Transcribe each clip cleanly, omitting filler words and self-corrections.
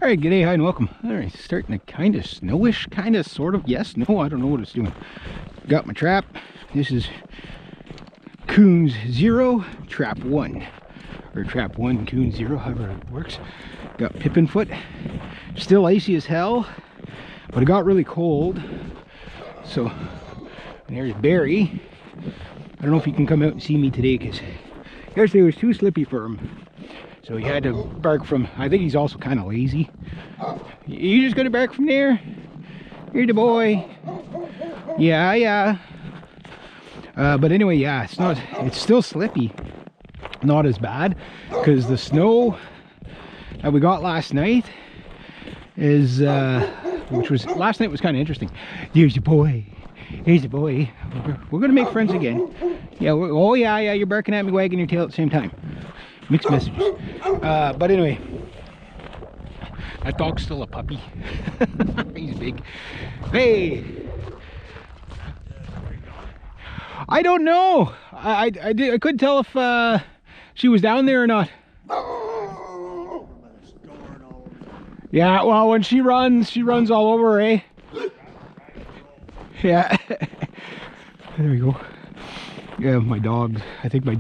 All right, g'day, hi, and welcome. All right, starting to kind of snowish, kind of, sort of, yes, no, I don't know what it's doing. Got my trap. This is Coons 0, Trap 1. Or Trap 1, Coons 0, however it works. Got pippin foot. Still icy as hell, but it got really cold. So, and there's Barry. I don't know if he can come out and see me today, because yesterday was too slippy for him. So he had to bark from, I think he's also kind of lazy. You just gonna bark from there? You're the boy. Yeah. But anyway, yeah, it's still slippy. Not as bad, because the snow that we got last night is, last night was kind of interesting. Here's your boy. Here's the boy. We're gonna make friends again. Yeah, oh yeah, you're barking at me, wagging your tail at the same time. Mixed messages. But anyway, that dog's still a puppy. He's big. Hey, I don't know. I couldn't tell if she was down there or not. Yeah, well, when she runs all over, eh? Yeah. There we go. Yeah, my dog. I think my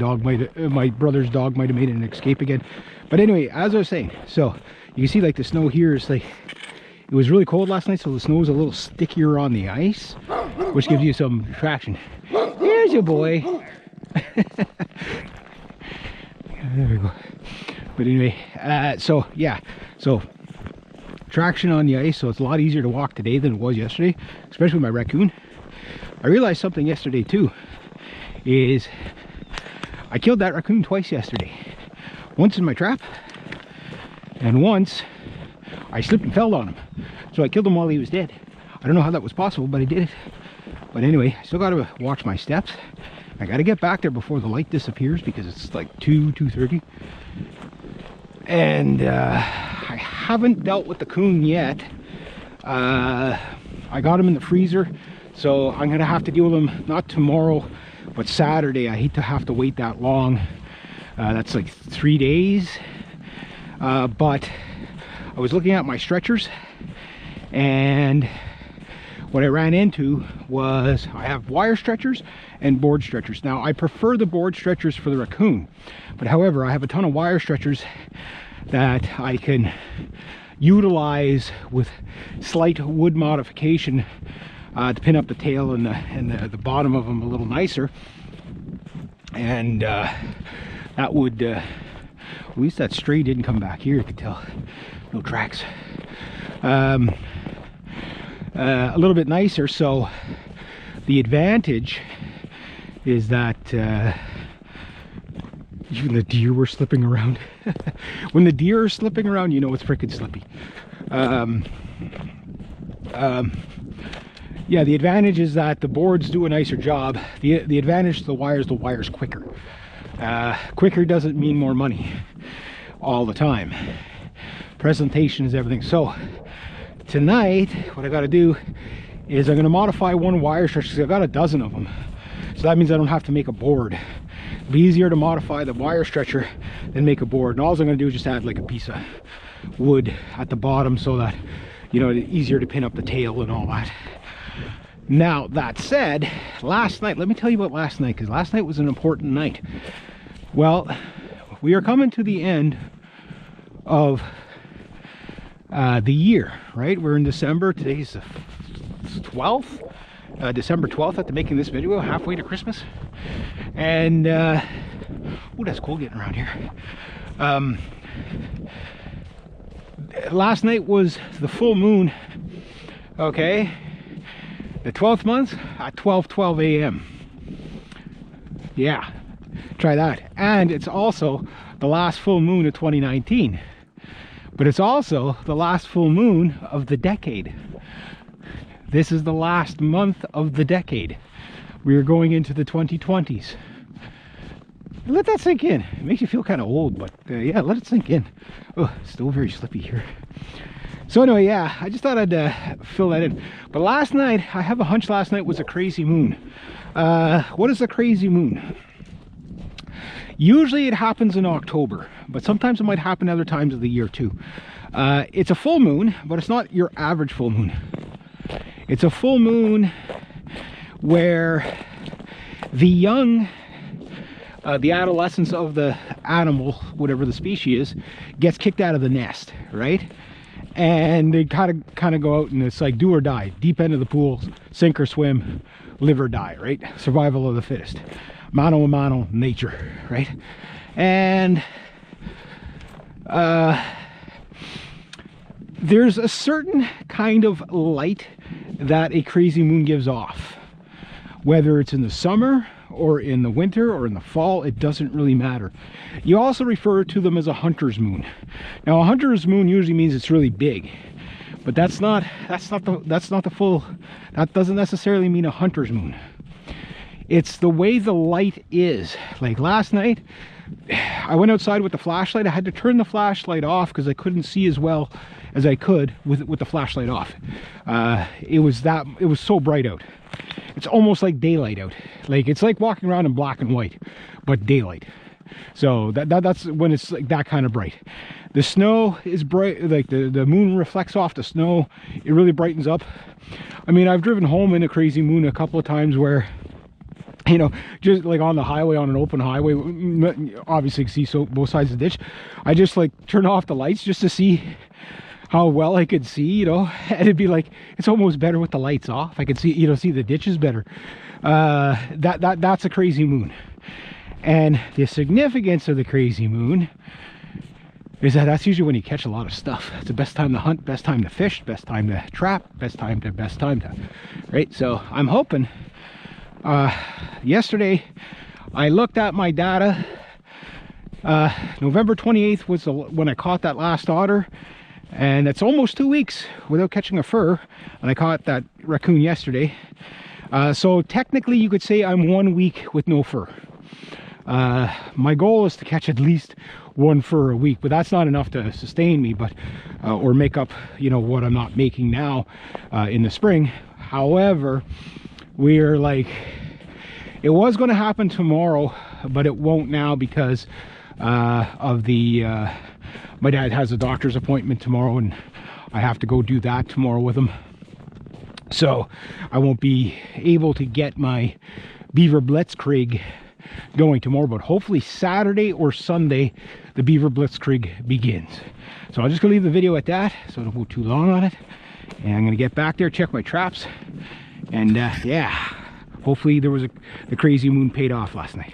brother's dog might have made an escape again. But anyway, as I was saying, so you can see like the snow here is like, it was really cold last night, so the snow is a little stickier on the ice, which gives you some traction. There's your boy. There we go. But anyway, so yeah, so traction on the ice, so it's a lot easier to walk today than it was yesterday, especially with my raccoon. I realized something yesterday too, is I killed that raccoon twice yesterday. Once in my trap, and once I slipped and fell on him. So I killed him while he was dead. I don't know how that was possible, but I did it. But anyway, I still gotta watch my steps. I gotta get back there before the light disappears, because it's like 2:30. And I haven't dealt with the coon yet. I got him in the freezer, so I'm gonna have to deal with him not tomorrow, but Saturday. I hate to have to wait that long. That's like 3 days. But I was looking at my stretchers, and what I ran into was I have wire stretchers and board stretchers. Now, I prefer the board stretchers for the raccoon, but however, I have a ton of wire stretchers that I can utilize with slight wood modification to pin up the tail and the bottom of them a little nicer. And that would, at least that stray didn't come back here, you could tell. No tracks. A little bit nicer. So the advantage is that even the deer were slipping around. When the deer are slipping around, you know it's freaking slippy. Yeah, the advantage is that the boards do a nicer job. The advantage to the wire's quicker. Quicker doesn't mean more money all the time. Presentation is everything. So tonight, what I got to do is I'm going to modify one wire stretcher, because I've got a dozen of them. So that means I don't have to make a board. It'll be easier to modify the wire stretcher than make a board. And all I'm going to do is just add like a piece of wood at the bottom, so that, you know, it's easier to pin up the tail and all that. Now, that said, last night, let me tell you about last night, because last night was an important night. Well, we are coming to the end of the year, right? We're in December. Today's the 12th. December 12th after making this video, halfway to Christmas. And, oh, that's cool getting around here. Last night was the full moon, okay? The 12th month at 12:12 a.m. Yeah, try that. And it's also the last full moon of 2019. But it's also the last full moon of the decade. This is the last month of the decade. We are going into the 2020s. Let that sink in. It makes you feel kind of old, but yeah, let it sink in. Oh, still very slippy here. So anyway, yeah, I just thought I'd fill that in. But last night, I have a hunch last night was a crazy moon. What is a crazy moon? Usually it happens in October, but sometimes it might happen other times of the year too. It's a full moon, but it's not your average full moon. It's a full moon where the young, the adolescence of the animal, whatever the species is, gets kicked out of the nest, right? And they kind of go out, and it's like do or die, deep end of the pool, sink or swim, live or die, right? Survival of the fittest, mano a mano, nature, right? And there's a certain kind of light that a crazy moon gives off, whether it's in the summer or in the winter or in the fall. It doesn't really matter. You also refer to them as a hunter's moon. Now, a hunter's moon usually means it's really big, but that doesn't necessarily mean a hunter's moon. It's the way the light is. Like last night, I went outside with the flashlight. I had to turn the flashlight off because I couldn't see as well as I could with the flashlight off. It was so bright out. It's almost like daylight out. Like it's like walking around in black and white, but daylight. So that's when it's like that kind of bright. The snow is bright, like the moon reflects off the snow. It really brightens up. I mean, I've driven home in a crazy moon a couple of times where, you know, just like on the highway, on an open highway, obviously you can see both sides of the ditch. I just like turn off the lights just to see how well I could see, you know, and it'd be like, it's almost better with the lights off. I could see, you know, see the ditches better. That's a crazy moon. And the significance of the crazy moon is that that's usually when you catch a lot of stuff. It's the best time to hunt, best time to fish, best time to trap, best time to, right? So I'm hoping, yesterday I looked at my data. November 28th was when I caught that last otter, and it's almost 2 weeks without catching a fur, and I caught that raccoon yesterday. So technically you could say I'm 1 week with no fur. My goal is to catch at least one fur a week, but that's not enough to sustain me, but or make up, you know, what I'm not making now in the spring. However, we're like, it was going to happen tomorrow, but it won't now because of the my dad has a doctor's appointment tomorrow, and I have to go do that tomorrow with him. So I won't be able to get my beaver blitzkrieg going tomorrow, but hopefully Saturday or Sunday the beaver blitzkrieg begins. So I'm just gonna leave the video at that, so I don't go too long on it, and I'm gonna get back there, check my traps, and yeah, hopefully the crazy moon paid off last night.